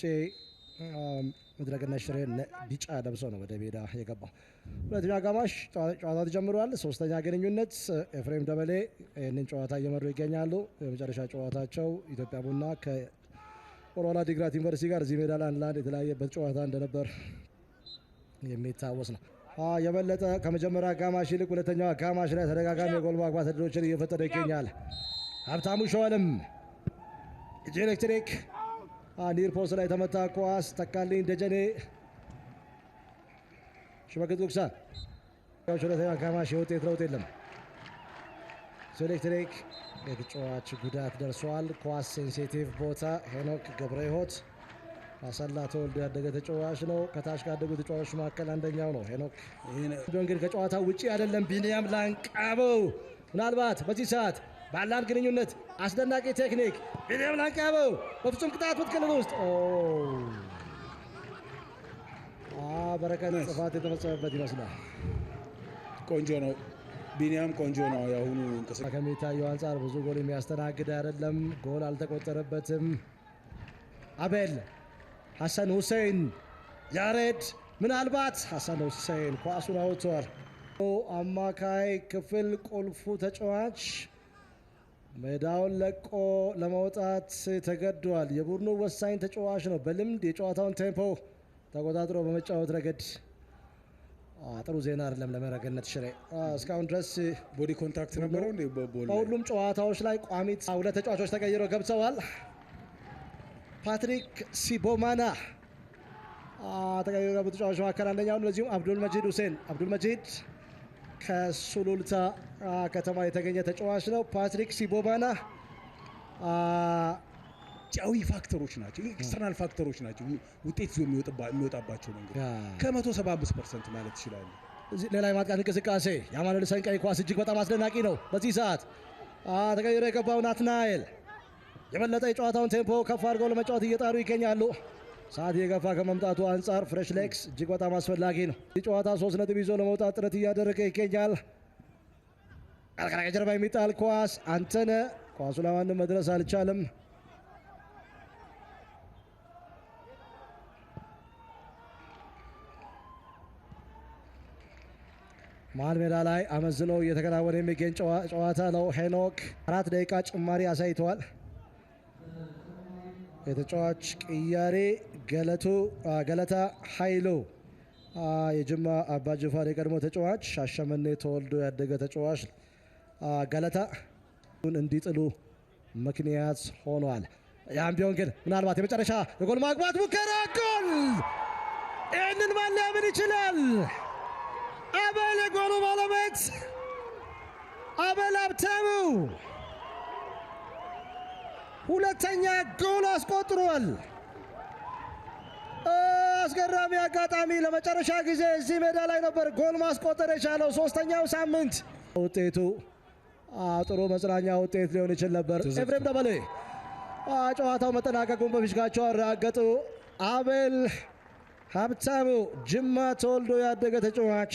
ውጪ መድረክና ሽሬ ቢጫ ለብሶ ነው ወደ ሜዳ የገባው። ሁለተኛ አጋማሽ ጨዋታ ተጀምሯል። ሶስተኛ ግንኙነት ኤፍሬም ደበሌ ይህንን ጨዋታ እየመሩ ይገኛሉ። የመጨረሻ ጨዋታቸው ኢትዮጵያ ቡና ከወልዋሎ ዓዲግራት ዩኒቨርሲቲ ጋር እዚህ ሜዳ ላይ አንድ ለአንድ የተለያየበት ጨዋታ እንደነበር የሚታወስ ነው። የበለጠ ከመጀመሪያ አጋማሽ ይልቅ ሁለተኛው አጋማሽ ላይ ተደጋጋሚ የጎል ማግባት እድሎችን እየፈጠረ ይገኛል። ሀብታሙ ሸዋልም እጅ ኤሌክትሪክ ኒር ፖስት ላይ ተመታ ኳስ ተካልኝ ደጀኔ ሽመክት ጉግሳ ሁለተኛ አጋማሽ የውጤት ለውጥ የለም። ኤሌክትሪክ የተጫዋች ጉዳት ደርሷል። ኳስ ሴንሲቲቭ ቦታ ሄኖክ ገብረ ሕይወት አሰላ ተወልዶ ያደገ ተጫዋች ነው። ከታች ካደጉ ተጫዋቾች መካከል አንደኛው ነው ሄኖክ። እንግዲህ ከጨዋታ ውጪ አይደለም። ቢኒያም ላንቃበው ምናልባት በዚህ ሰዓት ባላን ግንኙነት አስደናቂ ቴክኒክ ቢኒያም ላንቃበው በፍጹም ቅጣት ምት ክልል ውስጥ በረከት ጥፋት የተፈጸመበት ይመስላል። ቆንጆ ነው ቢኒያም ቆንጆ ነው። ያሁኑ እንቅስቃሴ ከሚታየው አንጻር ብዙ ጎል የሚያስተናግድ አይደለም። ጎል አልተቆጠረበትም። አቤል ሐሰን ሁሴን ያሬድ ምናልባት ሐሰን ሁሴን ኳሱን አውጥቷል። አማካይ ክፍል ቁልፉ ተጫዋች ሜዳውን ለቆ ለመውጣት ተገዷል። የቡድኑ ወሳኝ ተጫዋች ነው። በልምድ የጨዋታውን ቴምፖ ተቆጣጥሮ በመጫወት ረገድ ጥሩ ዜና አይደለም ለመረገነት ሽሬ። እስካሁን ድረስ ቦዲ ኮንታክት ነበረው እንዴ? በሁሉም ጨዋታዎች ላይ ቋሚት ሁለት ተጫዋቾች ተቀይረው ገብተዋል። ፓትሪክ ሲቦማና ተቀይረው ገቡ ተጫዋቾች መካከል አንደኛው ነው። ለዚሁም አብዱል መጂድ ሁሴን አብዱል መጂድ ከሱሉልታ ከተማ የተገኘ ተጫዋች ነው። ፓትሪክ ሲቦማና ጫዊ ፋክተሮች ናቸው፣ ኤክስተርናል ፋክተሮች ናቸው ውጤት ይዞ የሚወጣባቸው ነው። ከ175% ማለት ይችላል። ሌላ የማጥቃት እንቅስቃሴ የአማኑኤል ሰንቀይ ኳስ እጅግ በጣም አስደናቂ ነው። በዚህ ሰዓት ተቀይሮ የገባው ናትናኤል የበለጠ የጨዋታውን ቴምፖ ከፍ አድርገው ለመጫወት እየጣሩ ይገኛሉ። ሰዓት እየገፋ ከመምጣቱ አንጻር ፍሬሽ ሌክስ እጅግ በጣም አስፈላጊ ነው። ይህ ጨዋታ 3 ነጥብ ይዞ ለመውጣት ጥረት እያደረገ ይገኛል። ከጀርባ የሚጣል ኳስ አንተነ ኳሱ ለማንም መድረስ አልቻለም። መሀል ሜዳ ላይ አመዝኖ እየተከናወነ የሚገኝ ጨዋታ ነው። ሄኖክ 4 ደቂቃ ጭማሪ አሳይተዋል። የተጫዋች ቅያሬ ገለታ ኃይሉ የጅማ አባጅፋር የቀድሞ ተጫዋች ሻሸመኔ ተወልዶ ያደገ ተጫዋች ገለታ እንዲጥሉ ምክንያት ሆኗል። ያም ቢሆን ግን ምናልባት የመጨረሻ የጎል ማግባት ሙከራ ጎል! ይህንን ማን ሊያምን ይችላል? አቤል የጎሉ ባለቤት አቤል ሀብታሙ ሁለተኛ ጎል አስቆጥሯል። አስገራሚ አጋጣሚ ለመጨረሻ ጊዜ እዚህ ሜዳ ላይ ነበር ጎል ማስቆጠር የቻለው። 3ኛው ሳምንት ውጤቱ ጥሩ መጽናኛ ውጤት ሊሆን ይችል ነበር። ኤፍሬም ደበሌ ጨዋታው መጠናቀቁን በፊሽካቸው አረጋገጡ። አቤል ሀብታሙ ጅማ ተወልዶ ያደገ ተጫዋች